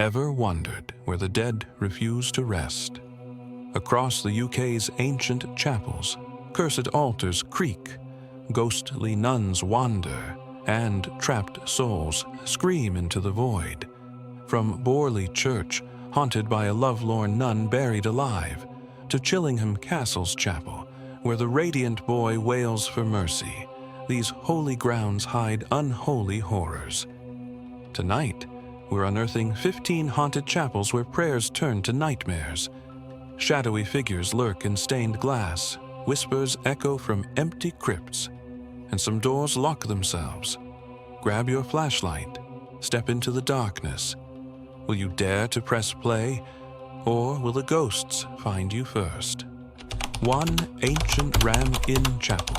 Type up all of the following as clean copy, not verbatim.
Ever wondered where the dead refuse to rest? Across the UK's ancient chapels, cursed altars creak, ghostly nuns wander, and trapped souls scream into the void. From Borley Church, haunted by a lovelorn nun buried alive, to Chillingham Castle's chapel, where the radiant boy wails for mercy, these holy grounds hide unholy horrors. Tonight, we're unearthing 15 haunted chapels where prayers turn to nightmares. Shadowy figures lurk in stained glass, whispers echo from empty crypts, and some doors lock themselves. Grab your flashlight, step into the darkness. Will you dare to press play, or will the ghosts find you first? One ancient Ramin chapel.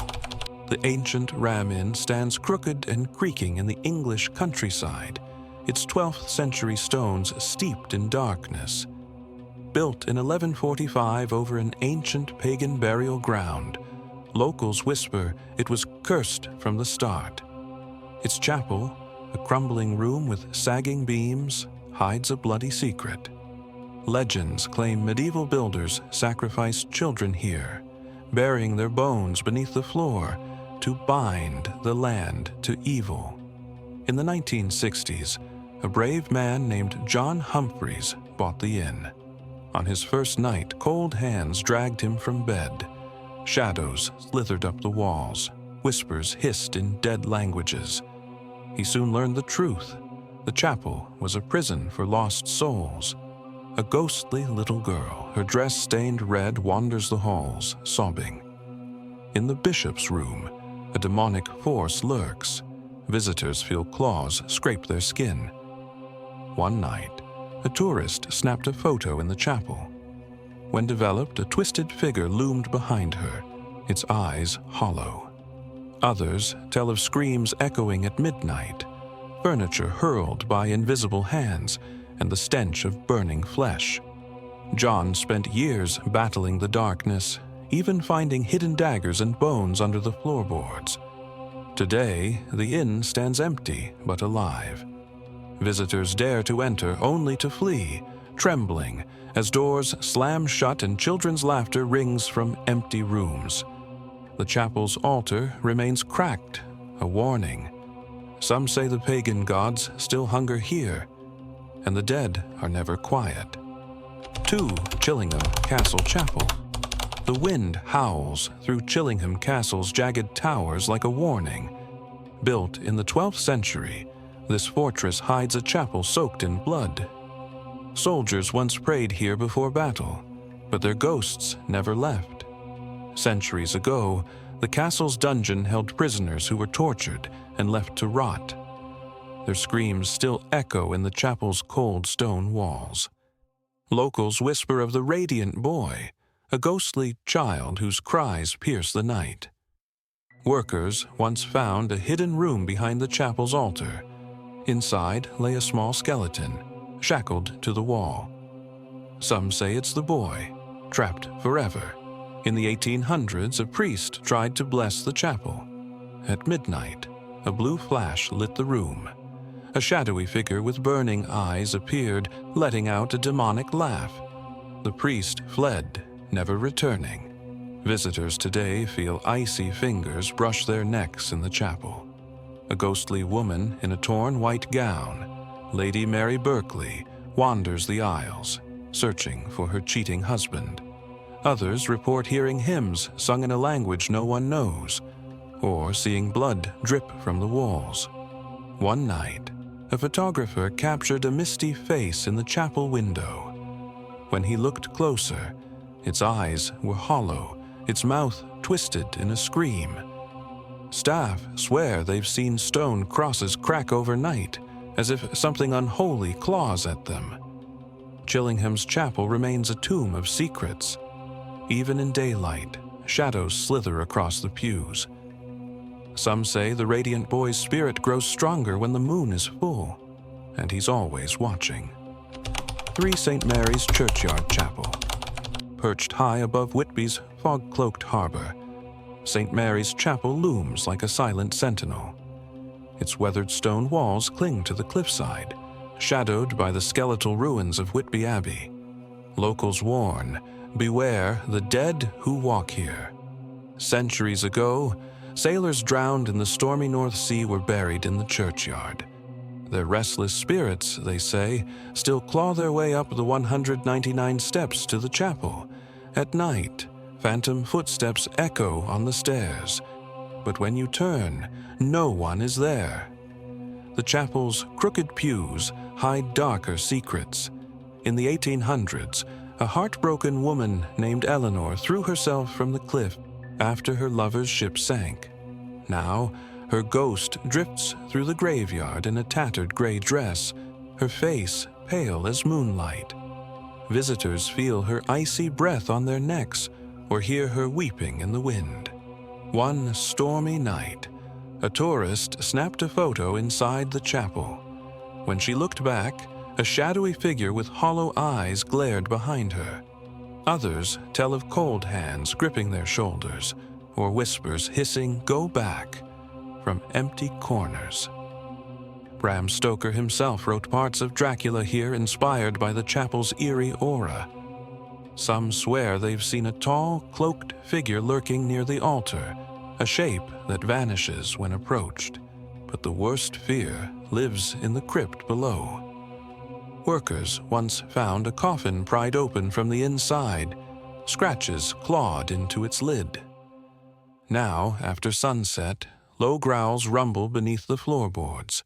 The ancient Ramin stands crooked and creaking in the English countryside, its 12th century stones steeped in darkness. Built in 1145 over an ancient pagan burial ground, locals whisper it was cursed from the start. Its chapel, a crumbling room with sagging beams, hides a bloody secret. Legends claim medieval builders sacrificed children here, burying their bones beneath the floor to bind the land to evil. In the 1960s, a brave man named John Humphreys bought the inn. On his first night, cold hands dragged him from bed. Shadows slithered up the walls. Whispers hissed in dead languages. He soon learned the truth. The chapel was a prison for lost souls. A ghostly little girl, her dress stained red, wanders the halls, sobbing. In the bishop's room, a demonic force lurks. Visitors feel claws scrape their skin. One night, a tourist snapped a photo in the chapel. When developed, a twisted figure loomed behind her, its eyes hollow. Others tell of screams echoing at midnight, furniture hurled by invisible hands, and the stench of burning flesh. John spent years battling the darkness, even finding hidden daggers and bones under the floorboards. Today, the inn stands empty but alive. Visitors dare to enter only to flee, trembling as doors slam shut and children's laughter rings from empty rooms. The chapel's altar remains cracked, a warning. Some say the pagan gods still hunger here, and the dead are never quiet. 2 Chillingham Castle Chapel. The wind howls through Chillingham Castle's jagged towers like a warning. Built in the 12th century, this fortress hides a chapel soaked in blood. Soldiers once prayed here before battle, but their ghosts never left. Centuries ago, the castle's dungeon held prisoners who were tortured and left to rot. Their screams still echo in the chapel's cold stone walls. Locals whisper of the radiant boy, a ghostly child whose cries pierce the night. Workers once found a hidden room behind the chapel's altar. Inside lay a small skeleton, shackled to the wall. Some say it's the boy, trapped forever. In the 1800s, a priest tried to bless the chapel. At midnight, a blue flash lit the room. A shadowy figure with burning eyes appeared, letting out a demonic laugh. The priest fled, never returning. Visitors today feel icy fingers brush their necks in the chapel. A ghostly woman in a torn white gown, Lady Mary Berkeley, wanders the aisles, searching for her cheating husband. Others report hearing hymns sung in a language no one knows, or seeing blood drip from the walls. One night, a photographer captured a misty face in the chapel window. When he looked closer, its eyes were hollow, its mouth twisted in a scream. Staff swear they've seen stone crosses crack overnight, as if something unholy claws at them. Chillingham's chapel remains a tomb of secrets. Even in daylight, shadows slither across the pews. Some say the radiant boy's spirit grows stronger when the moon is full, and he's always watching. 3 St. Mary's Churchyard Chapel. Perched high above Whitby's fog-cloaked harbor, St. Mary's Chapel looms like a silent sentinel. Its weathered stone walls cling to the cliffside, shadowed by the skeletal ruins of Whitby Abbey. Locals warn, beware the dead who walk here. Centuries ago, sailors drowned in the stormy North Sea were buried in the churchyard. Their restless spirits, they say, still claw their way up the 199 steps to the chapel. At night, phantom footsteps echo on the stairs, but when you turn, no one is there. The chapel's crooked pews hide darker secrets. In the 1800s, a heartbroken woman named Eleanor threw herself from the cliff after her lover's ship sank. Now, her ghost drifts through the graveyard in a tattered gray dress, her face pale as moonlight. Visitors feel her icy breath on their necks or hear her weeping in the wind. One stormy night, a tourist snapped a photo inside the chapel. When she looked back, a shadowy figure with hollow eyes glared behind her. Others tell of cold hands gripping their shoulders, or whispers hissing, "Go back," from empty corners. Bram Stoker himself wrote parts of Dracula here inspired by the chapel's eerie aura. Some swear they've seen a tall, cloaked figure lurking near the altar, a shape that vanishes when approached. But the worst fear lives in the crypt below. Workers once found a coffin pried open from the inside, scratches clawed into its lid. Now, after sunset, low growls rumble beneath the floorboards.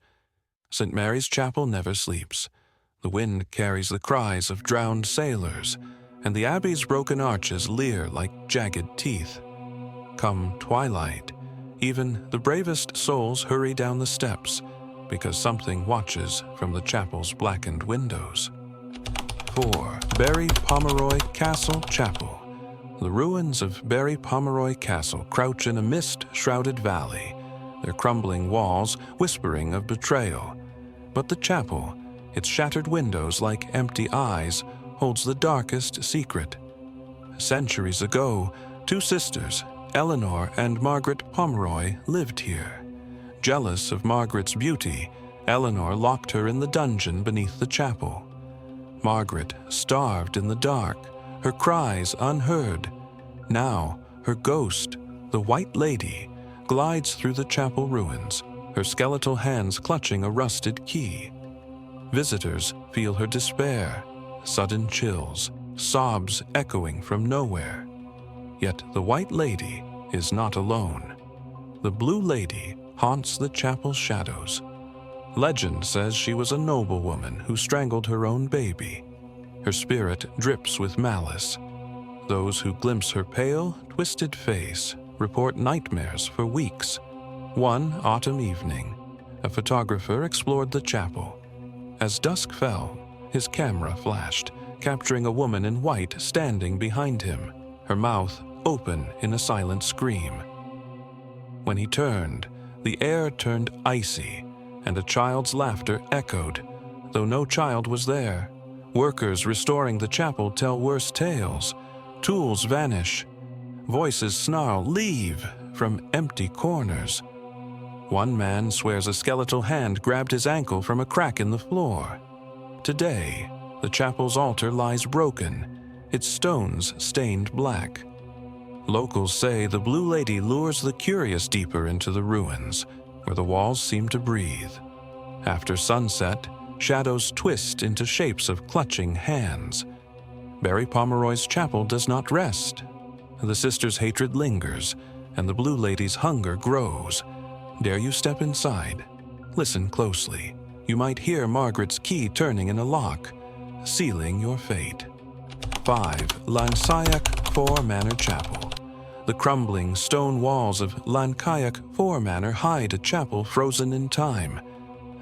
St. Mary's Chapel never sleeps. The wind carries the cries of drowned sailors, and the abbey's broken arches leer like jagged teeth. Come twilight, even the bravest souls hurry down the steps, because something watches from the chapel's blackened windows. 4. Bury Pomemeroy Castle Chapel. The ruins of Bury Pomemeroy Castle crouch in a mist-shrouded valley, their crumbling walls whispering of betrayal. But the chapel, its shattered windows like empty eyes, holds the darkest secret. Centuries ago, two sisters, Eleanor and Margaret Pomemeroy, lived here. Jealous of Margaret's beauty, Eleanor locked her in the dungeon beneath the chapel. Margaret starved in the dark, her cries unheard. Now, her ghost, the White Lady, glides through the chapel ruins, her skeletal hands clutching a rusted key. Visitors feel her despair, sudden chills, sobs echoing from nowhere. Yet the White Lady is not alone. The Blue Lady haunts the chapel's shadows. Legend says she was a noblewoman who strangled her own baby. Her spirit drips with malice. Those who glimpse her pale, twisted face report nightmares for weeks. One autumn evening, a photographer explored the chapel. As dusk fell, his camera flashed, capturing a woman in white standing behind him, her mouth open in a silent scream. When he turned, the air turned icy, and a child's laughter echoed, though no child was there. Workers restoring the chapel tell worse tales. Tools vanish. Voices snarl, "Leave!" from empty corners. One man swears a skeletal hand grabbed his ankle from a crack in the floor. Today, the chapel's altar lies broken, its stones stained black. Locals say the Blue Lady lures the curious deeper into the ruins, where the walls seem to breathe. After sunset, shadows twist into shapes of clutching hands. Bury Pomemeroy's chapel does not rest. The sisters' hatred lingers, and the Blue Lady's hunger grows. Dare you step inside? Listen closely. You might hear Margaret's key turning in a lock, sealing your fate. 5. Lancak 4 Manor Chapel. The crumbling stone walls of Lancak 4 Manor hide a chapel frozen in time.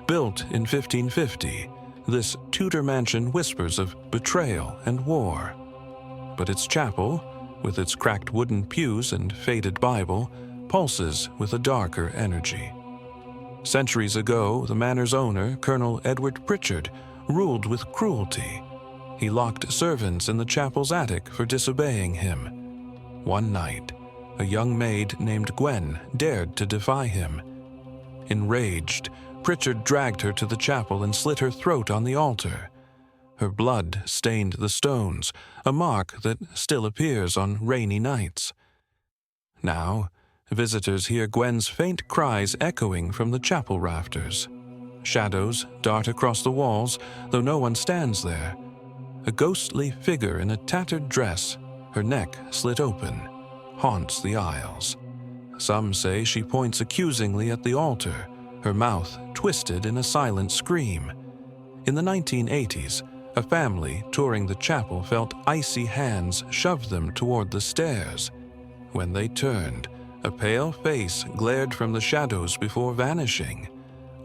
Built in 1550, this Tudor mansion whispers of betrayal and war. But its chapel, with its cracked wooden pews and faded Bible, pulses with a darker energy. Centuries ago, the manor's owner, Colonel Edward Pritchard, ruled with cruelty. He locked servants in the chapel's attic for disobeying him. One night, a young maid named Gwen dared to defy him. Enraged, Pritchard dragged her to the chapel and slit her throat on the altar. Her blood stained the stones, a mark that still appears on rainy nights. Now, visitors hear Gwen's faint cries echoing from the chapel rafters. Shadows dart across the walls, though no one stands there. A ghostly figure in a tattered dress, her neck slit open, haunts the aisles. Some say she points accusingly at the altar, her mouth twisted in a silent scream. In the 1980s, a family touring the chapel felt icy hands shove them toward the stairs. When they turned, a pale face glared from the shadows before vanishing.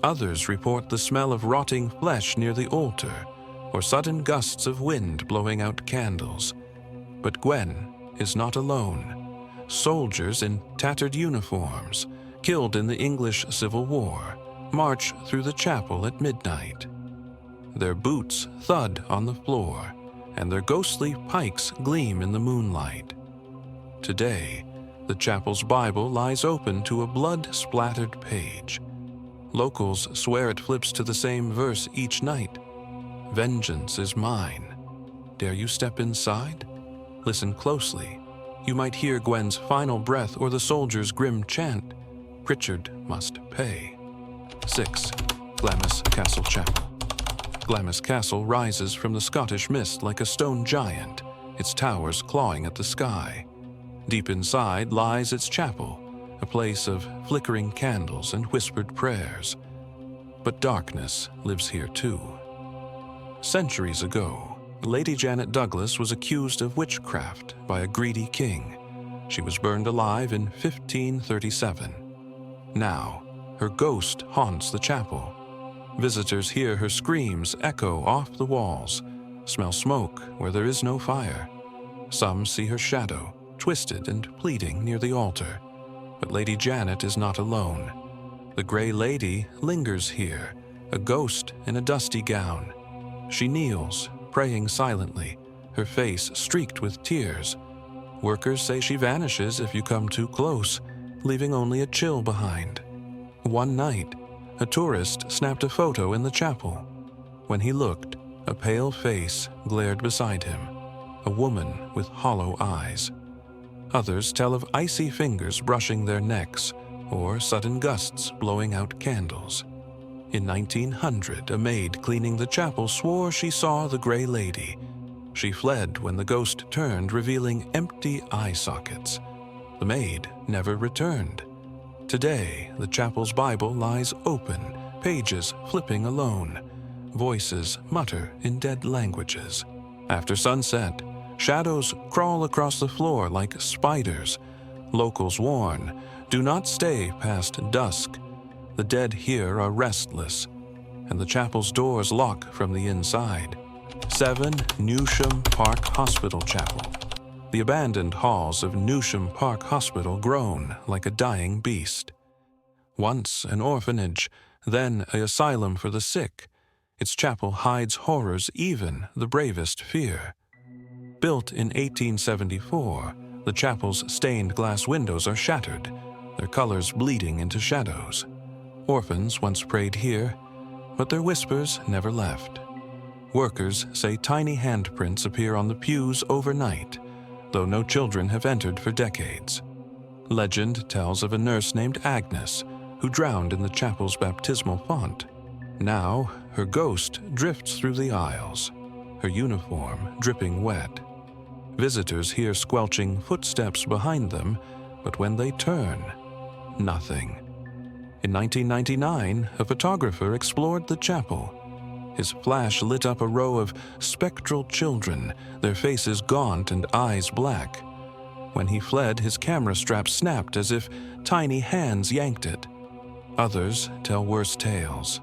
Others report the smell of rotting flesh near the altar, or sudden gusts of wind blowing out candles. But Gwen is not alone. Soldiers in tattered uniforms, killed in the English Civil War, march through the chapel at midnight. Their boots thud on the floor, and their ghostly pikes gleam in the moonlight. Today, the chapel's Bible lies open to a blood-splattered page. Locals swear it flips to the same verse each night. Vengeance is mine. Dare you step inside? Listen closely. You might hear Gwen's final breath or the soldier's grim chant, Pritchard must pay. 6. Glamis Castle Chapel. Glamis Castle rises from the Scottish mist like a stone giant, its towers clawing at the sky. Deep inside lies its chapel, a place of flickering candles and whispered prayers. But darkness lives here too. Centuries ago, Lady Janet Douglas was accused of witchcraft by a greedy king. She was burned alive in 1537. Now, her ghost haunts the chapel. Visitors hear her screams echo off the walls, smell smoke where there is no fire. Some see her shadow, twisted and pleading near the altar. But Lady Janet is not alone. The Grey Lady lingers here, a ghost in a dusty gown. She kneels, praying silently, her face streaked with tears. Workers say she vanishes if you come too close, leaving only a chill behind. One night, a tourist snapped a photo in the chapel. When he looked, a pale face glared beside him, a woman with hollow eyes. Others tell of icy fingers brushing their necks, or sudden gusts blowing out candles. In 1900, a maid cleaning the chapel swore she saw the Grey Lady. She fled when the ghost turned, revealing empty eye sockets. The maid never returned. Today, the chapel's Bible lies open, pages flipping alone. Voices mutter in dead languages. After sunset, shadows crawl across the floor like spiders. Locals warn, do not stay past dusk. The dead here are restless, and the chapel's doors lock from the inside. 7 Newsham Park Hospital Chapel. The abandoned halls of Newsham Park Hospital groan like a dying beast. Once an orphanage, then an asylum for the sick, its chapel hides horrors even the bravest fear. Built in 1874, the chapel's stained glass windows are shattered, their colors bleeding into shadows. Orphans once prayed here, but their whispers never left. Workers say tiny handprints appear on the pews overnight, though no children have entered for decades. Legend tells of a nurse named Agnes, who drowned in the chapel's baptismal font. Now, her ghost drifts through the aisles, her uniform dripping wet. Visitors hear squelching footsteps behind them, but when they turn, nothing. In 1999, a photographer explored the chapel. His flash lit up a row of spectral children, their faces gaunt and eyes black. When he fled, his camera strap snapped as if tiny hands yanked it. Others tell worse tales.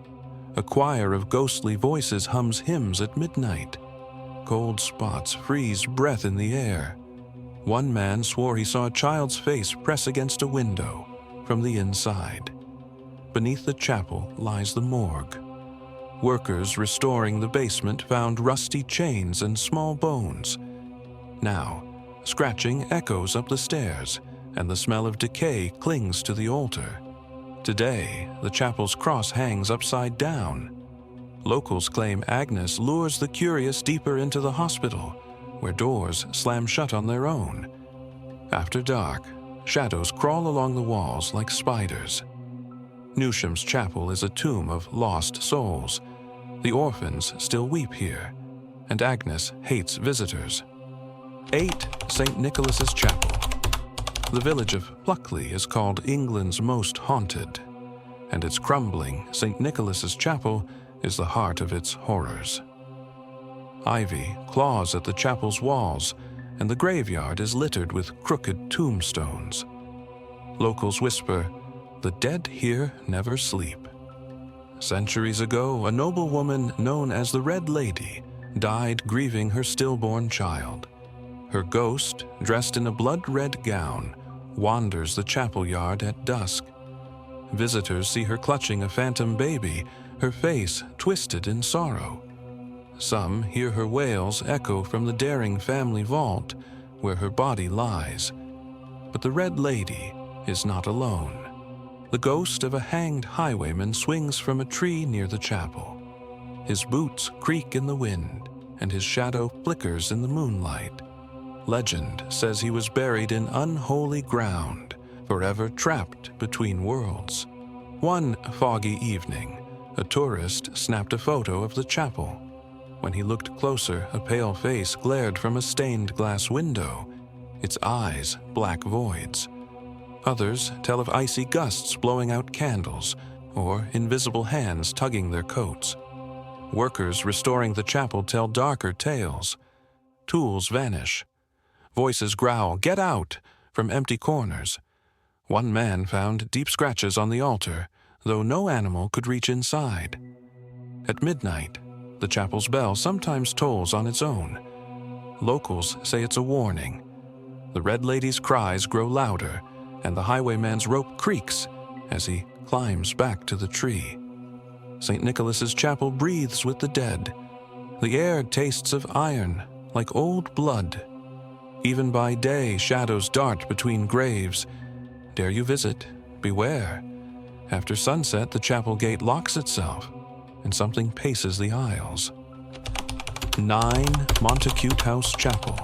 A choir of ghostly voices hums hymns at midnight. Cold spots freeze breath in the air. One man swore he saw a child's face press against a window from the inside. Beneath the chapel lies the morgue. Workers restoring the basement found rusty chains and small bones. Now, scratching echoes up the stairs, and the smell of decay clings to the altar. Today, the chapel's cross hangs upside down. Locals claim Agnes lures the curious deeper into the hospital, where doors slam shut on their own. After dark, shadows crawl along the walls like spiders. Newsham's chapel is a tomb of lost souls. The orphans still weep here, and Agnes hates visitors. 8. St. Nicholas's Chapel. The village of Pluckley is called England's most haunted, and its crumbling St. Nicholas's Chapel is the heart of its horrors. Ivy claws at the chapel's walls, and the graveyard is littered with crooked tombstones. Locals whisper, "The dead here never sleep." Centuries ago, a noblewoman known as the Red Lady died grieving her stillborn child. Her ghost, dressed in a blood-red gown, wanders the chapel yard at dusk. Visitors see her clutching a phantom baby, her face twisted in sorrow. Some hear her wails echo from the daring family vault, where her body lies. But the Red Lady is not alone. The ghost of a hanged highwayman swings from a tree near the chapel. His boots creak in the wind, and his shadow flickers in the moonlight. Legend says he was buried in unholy ground, forever trapped between worlds. One foggy evening, a tourist snapped a photo of the chapel. When he looked closer, a pale face glared from a stained glass window, its eyes black voids. Others tell of icy gusts blowing out candles, or invisible hands tugging their coats. Workers restoring the chapel tell darker tales. Tools vanish. Voices growl, "Get out!" from empty corners. One man found deep scratches on the altar, though no animal could reach inside. At midnight, the chapel's bell sometimes tolls on its own. Locals say it's a warning. The Red Lady's cries grow louder, and the highwayman's rope creaks as he climbs back to the tree. St. Nicholas's Chapel breathes with the dead. The air tastes of iron, like old blood. Even by day, shadows dart between graves. Dare you visit? Beware. After sunset, the chapel gate locks itself, and something paces the aisles. 9. Monteauit House Chapel.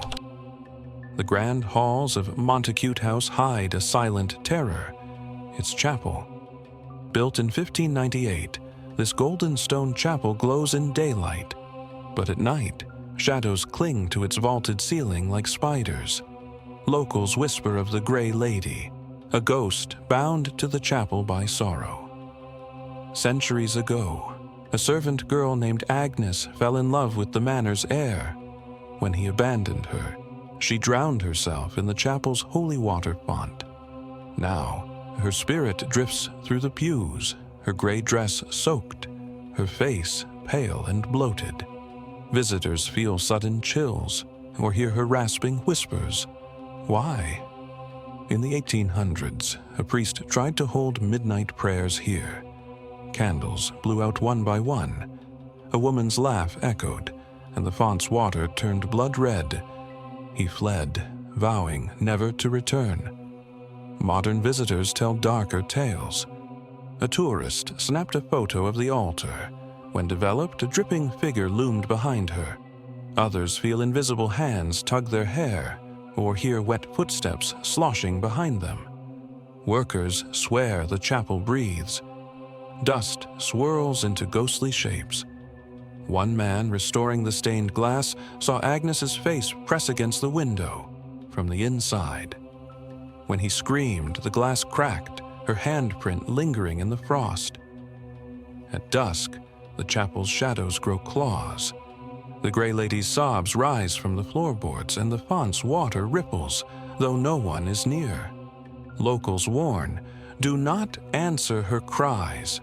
The grand halls of Monteauit House hide a silent terror. Its chapel. Built in 1598, this golden stone chapel glows in daylight, but at night, shadows cling to its vaulted ceiling like spiders. Locals whisper of the Grey Lady, a ghost bound to the chapel by sorrow. Centuries ago, a servant girl named Agnes fell in love with the manor's heir. When he abandoned her, she drowned herself in the chapel's holy water font. Now, her spirit drifts through the pews, her gray dress soaked, her face pale and bloated. Visitors feel sudden chills or hear her rasping whispers. Why? In the 1800s, a priest tried to hold midnight prayers here. Candles blew out one by one. A woman's laugh echoed, and the font's water turned blood red. He fled, vowing never to return. Modern visitors tell darker tales. A tourist snapped a photo of the altar. When developed, a dripping figure loomed behind her. Others feel invisible hands tug their hair, or hear wet footsteps sloshing behind them. Workers swear the chapel breathes. Dust swirls into ghostly shapes. One man restoring the stained glass saw Agnes's face press against the window from the inside. When he screamed, the glass cracked, her handprint lingering in the frost. At dusk, the chapel's shadows grow claws. The Grey Lady's sobs rise from the floorboards, and the font's water ripples, though no one is near. Locals warn, do not answer her cries.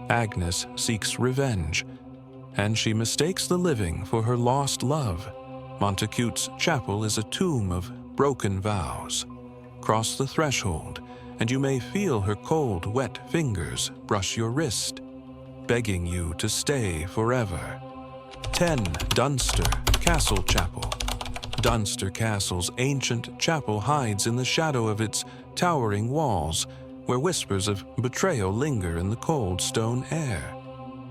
Agnes seeks revenge, and she mistakes the living for her lost love. Monteauit's chapel is a tomb of broken vows. Cross the threshold, and you may feel her cold, wet fingers brush your wrist, begging you to stay forever. 10. Dunster Castle Chapel. Dunster Castle's ancient chapel hides in the shadow of its towering walls, where whispers of betrayal linger in the cold stone air.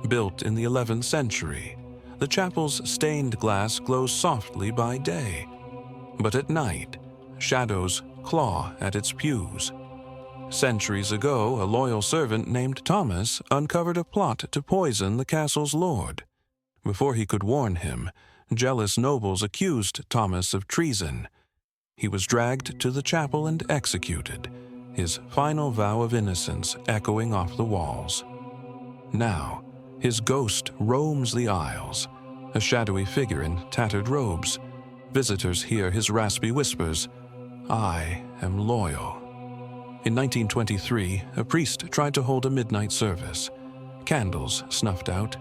Built in the 11th century, the chapel's stained glass glows softly by day, but at night, shadows claw at its pews. Centuries ago, a loyal servant named Thomas uncovered a plot to poison the castle's lord. Before he could warn him, jealous nobles accused Thomas of treason. He was dragged to the chapel and executed, his final vow of innocence echoing off the walls. Now, his ghost roams the aisles, a shadowy figure in tattered robes. Visitors hear his raspy whispers, "I am loyal." In 1923, a priest tried to hold a midnight service. Candles snuffed out.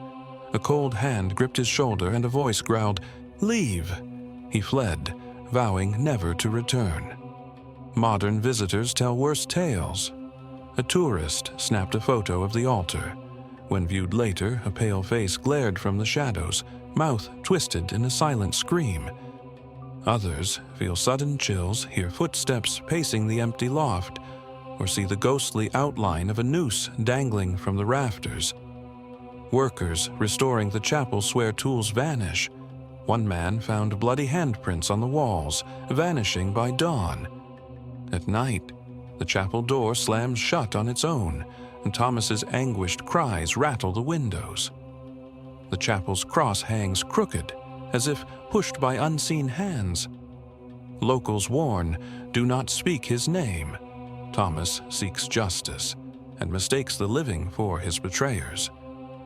A cold hand gripped his shoulder and a voice growled, "Leave!" He fled, vowing never to return. Modern visitors tell worse tales. A tourist snapped a photo of the altar. When viewed later, a pale face glared from the shadows, mouth twisted in a silent scream. Others feel sudden chills, hear footsteps pacing the empty loft, or see the ghostly outline of a noose dangling from the rafters. Workers restoring the chapel swear tools vanish. One man found bloody handprints on the walls, vanishing by dawn. At night, the chapel door slams shut on its own, and Thomas's anguished cries rattle the windows. The chapel's cross hangs crooked, as if pushed by unseen hands. Locals warn, do not speak his name. Thomas seeks justice and mistakes the living for his betrayers.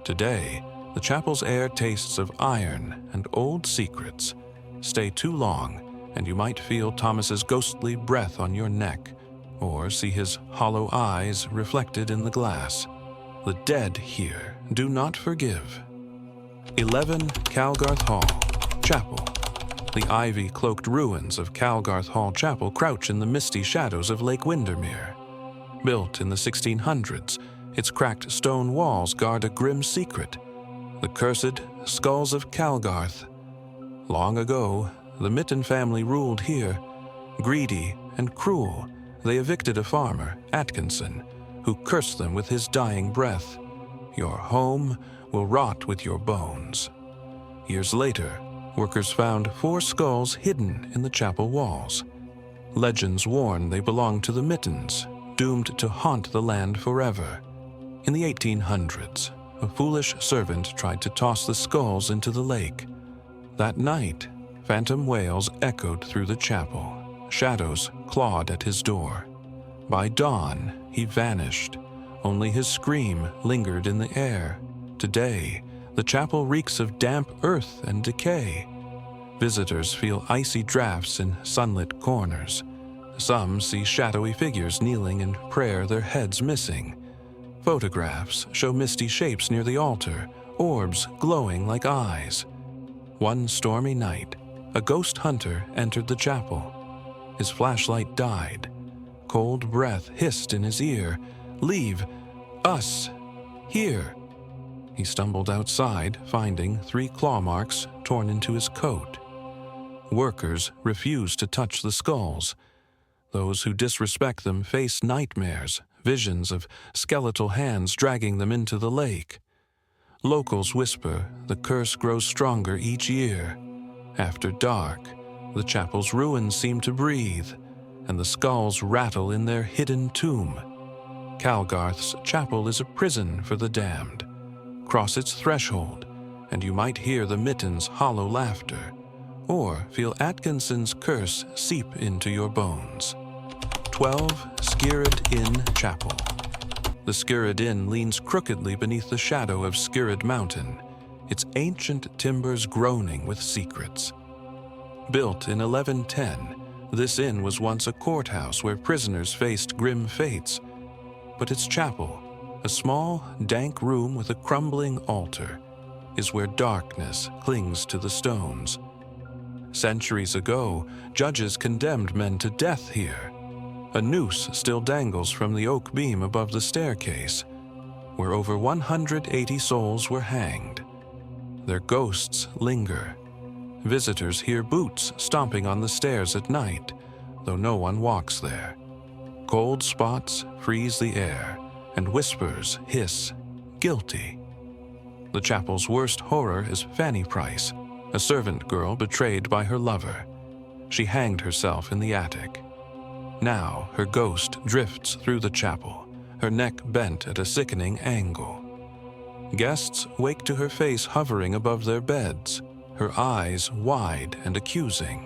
Today, the chapel's air tastes of iron and old secrets. Stay too long, and you might feel Thomas's ghostly breath on your neck, or see his hollow eyes reflected in the glass. The dead here do not forgive. 11 Calgar Hall Chapel. The ivy-cloaked ruins of Calgar Hall Chapel crouch in the misty shadows of Lake Windermere. Built in the 1600s, its cracked stone walls guard a grim secret: the cursed skulls of Calgarth. Long ago, the Mitten family ruled here. Greedy and cruel, they evicted a farmer, Atkinson, who cursed them with his dying breath. Your home will rot with your bones. Years later, workers found 4 skulls hidden in the chapel walls. Legends warn they belonged to the Mittens, doomed to haunt the land forever. In the 1800s, a foolish servant tried to toss the skulls into the lake. That night, phantom wails echoed through the chapel. Shadows clawed at his door. By dawn, he vanished. Only his scream lingered in the air. Today, the chapel reeks of damp earth and decay. Visitors feel icy drafts in sunlit corners. Some see shadowy figures kneeling in prayer, their heads missing. Photographs show misty shapes near the altar, orbs glowing like eyes. One stormy night, a ghost hunter entered the chapel. His flashlight died. Cold breath hissed in his ear. "Leave! Us! Here!" He stumbled outside, finding 3 claw marks torn into his coat. Workers refuse to touch the skulls. Those who disrespect them face nightmares, visions of skeletal hands dragging them into the lake. Locals whisper the curse grows stronger each year. After dark, the chapel's ruins seem to breathe, and the skulls rattle in their hidden tomb. Calgarth's chapel is a prison for the damned. Cross its threshold, and you might hear the Mittens' hollow laughter, or feel Atkinson's curse seep into your bones. 12 Skiridin Chapel. The Skiridin leans crookedly beneath the shadow of Skirid Mountain, its ancient timbers groaning with secrets. Built in 1110, this inn was once a courthouse where prisoners faced grim fates. But its chapel, a small, dank room with a crumbling altar, is where darkness clings to the stones. Centuries ago, judges condemned men to death here. A noose still dangles from the oak beam above the staircase, where over 180 souls were hanged. Their ghosts linger. Visitors hear boots stomping on the stairs at night, though no one walks there. Cold spots freeze the air, and whispers hiss, guilty. The chapel's worst horror is Fanny Price, a servant girl betrayed by her lover. She hanged herself in the attic. Now her ghost drifts through the chapel, her neck bent at a sickening angle. Guests wake to her face hovering above their beds, her eyes wide and accusing.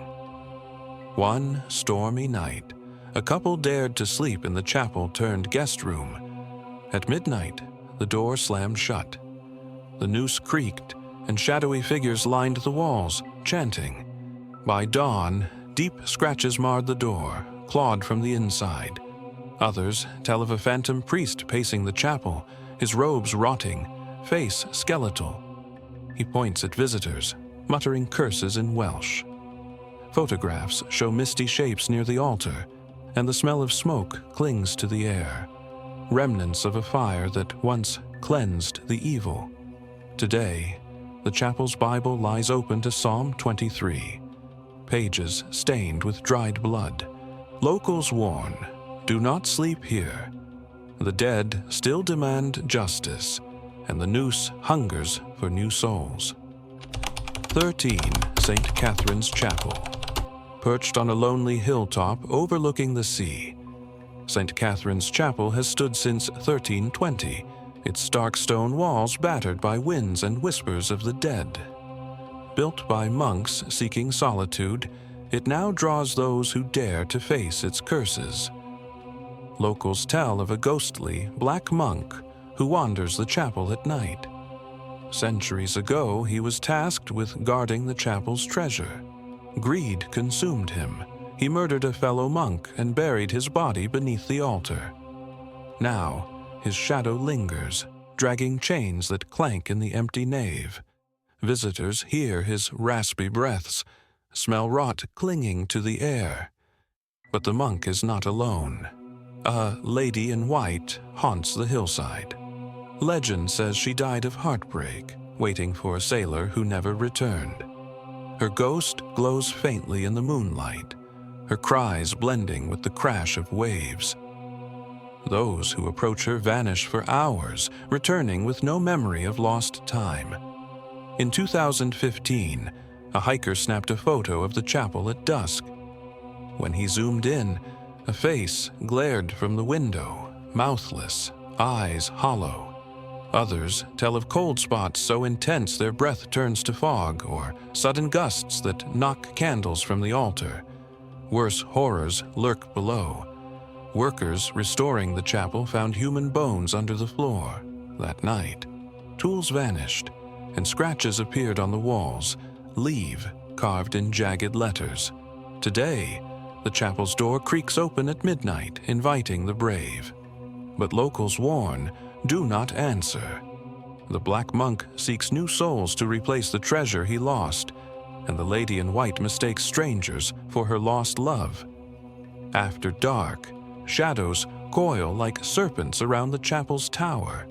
One stormy night, a couple dared to sleep in the chapel-turned guest room. At midnight, the door slammed shut. The noose creaked, and shadowy figures lined the walls, chanting. By dawn, deep scratches marred the door, clawed from the inside. Others tell of a phantom priest pacing the chapel, his robes rotting, face skeletal. He points at visitors, muttering curses in Welsh. Photographs show misty shapes near the altar, and the smell of smoke clings to the air, remnants of a fire that once cleansed the evil. Today, the chapel's Bible lies open to Psalm 23, pages stained with dried blood. Locals warn, do not sleep here. The dead still demand justice, and the noose hungers for new souls. 13 St. Catherine's Chapel. Perched on a lonely hilltop overlooking the sea, St. Catherine's Chapel has stood since 1320, its stark stone walls battered by winds and whispers of the dead. Built by monks seeking solitude, it now draws those who dare to face its curses. Locals tell of a ghostly black monk who wanders the chapel at night. Centuries ago, he was tasked with guarding the chapel's treasure. Greed consumed him. He murdered a fellow monk and buried his body beneath the altar. Now, his shadow lingers, dragging chains that clank in the empty nave. Visitors hear his raspy breaths, smell rot clinging to the air. But the monk is not alone. A lady in white haunts the hillside. Legend says she died of heartbreak, waiting for a sailor who never returned. Her ghost glows faintly in the moonlight, her cries blending with the crash of waves. Those who approach her vanish for hours, returning with no memory of lost time. In 2015, a hiker snapped a photo of the chapel at dusk. When he zoomed in, a face glared from the window, mouthless, eyes hollow. Others tell of cold spots so intense their breath turns to fog, or sudden gusts that knock candles from the altar. Worse horrors lurk below. Workers restoring the chapel found human bones under the floor. That night, tools vanished, and scratches appeared on the walls, "Leave" carved in jagged letters. Today, the chapel's door creaks open at midnight, inviting the brave. But locals warn, do not answer. The black monk seeks new souls to replace the treasure he lost, and the lady in white mistakes strangers for her lost love. After dark, shadows coil like serpents around the chapel's tower,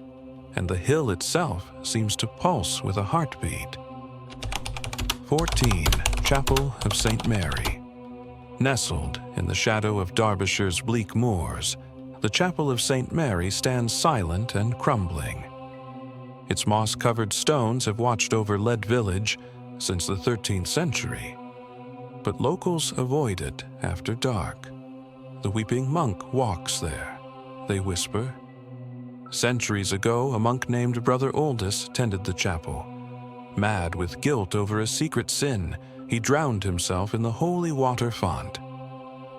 and the hill itself seems to pulse with a heartbeat. 14 Chapel of St. Mary. Nestled in the shadow of Derbyshire's bleak moors, the Chapel of St. Mary stands silent and crumbling. Its moss-covered stones have watched over Lead Village since the 13th century. But locals avoid it after dark. The weeping monk walks there, they whisper. Centuries ago, a monk named Brother Oldys tended the chapel. Mad with guilt over a secret sin, he drowned himself in the holy water font.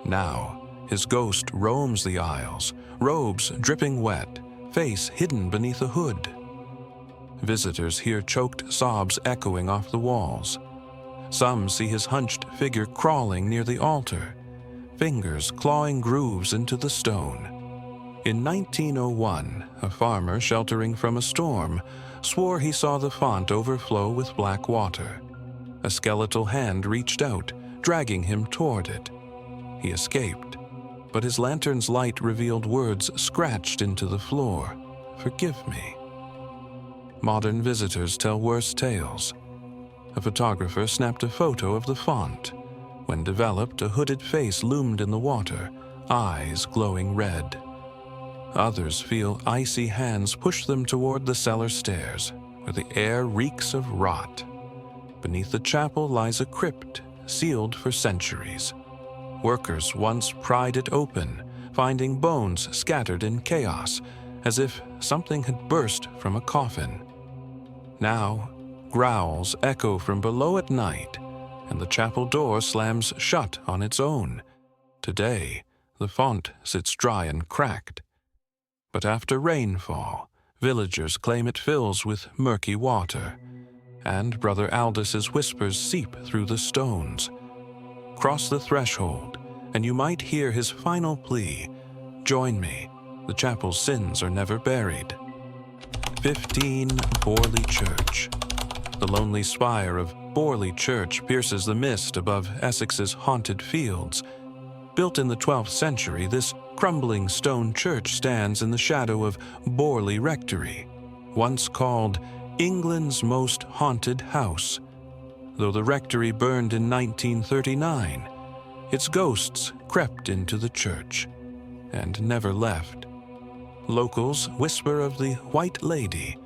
Now, his ghost roams the aisles, robes dripping wet, face hidden beneath a hood. Visitors hear choked sobs echoing off the walls. Some see his hunched figure crawling near the altar, fingers clawing grooves into the stone. In 1901, a farmer sheltering from a storm swore he saw the font overflow with black water. A skeletal hand reached out, dragging him toward it. He escaped, but his lantern's light revealed words scratched into the floor. "Forgive me." Modern visitors tell worse tales. A photographer snapped a photo of the font. When developed, a hooded face loomed in the water, eyes glowing red. Others feel icy hands push them toward the cellar stairs, where the air reeks of rot. Beneath the chapel lies a crypt, sealed for centuries. Workers once pried it open, finding bones scattered in chaos, as if something had burst from a coffin. Now, growls echo from below at night, and the chapel door slams shut on its own. Today, the font sits dry and cracked. But after rainfall, villagers claim it fills with murky water, and Brother Aldous' whispers seep through the stones. Cross the threshold, and you might hear his final plea, "Join me, the chapel's sins are never buried." 15 Borley Church. The lonely spire of Borley Church pierces the mist above Essex's haunted fields. Built in the 12th century, this crumbling stone church stands in the shadow of Borley Rectory, once called England's most haunted house. Though the rectory burned in 1939, its ghosts crept into the church and never left. Locals whisper of the White Lady,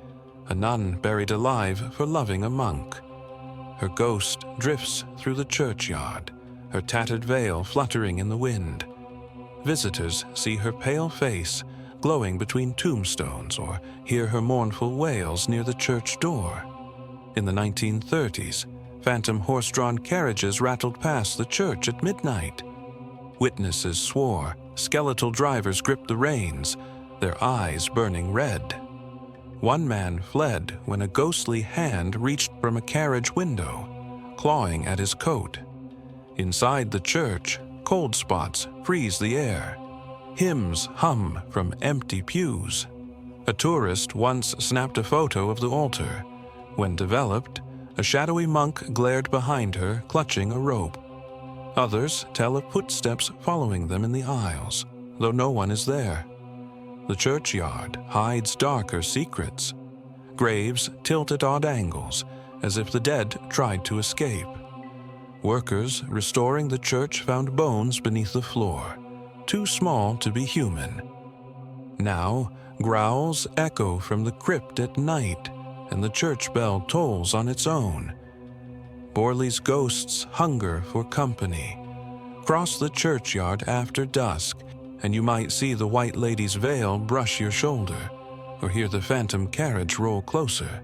a nun buried alive for loving a monk. Her ghost drifts through the churchyard, her tattered veil fluttering in the wind. Visitors see her pale face glowing between tombstones or hear her mournful wails near the church door. In the 1930s, phantom horse-drawn carriages rattled past the church at midnight. Witnesses swore skeletal drivers gripped the reins, their eyes burning red. One man fled when a ghostly hand reached from a carriage window, clawing at his coat. Inside the church, cold spots freeze the air. Hymns hum from empty pews. A tourist once snapped a photo of the altar. When developed, a shadowy monk glared behind her, clutching a rope. Others tell of footsteps following them in the aisles, though no one is there. The churchyard hides darker secrets. Graves tilt at odd angles, as if the dead tried to escape. Workers restoring the church found bones beneath the floor, too small to be human. Now, growls echo from the crypt at night, and the church bell tolls on its own. Borley's ghosts hunger for company. Cross the churchyard after dusk, and you might see the White Lady's veil brush your shoulder, or hear the phantom carriage roll closer.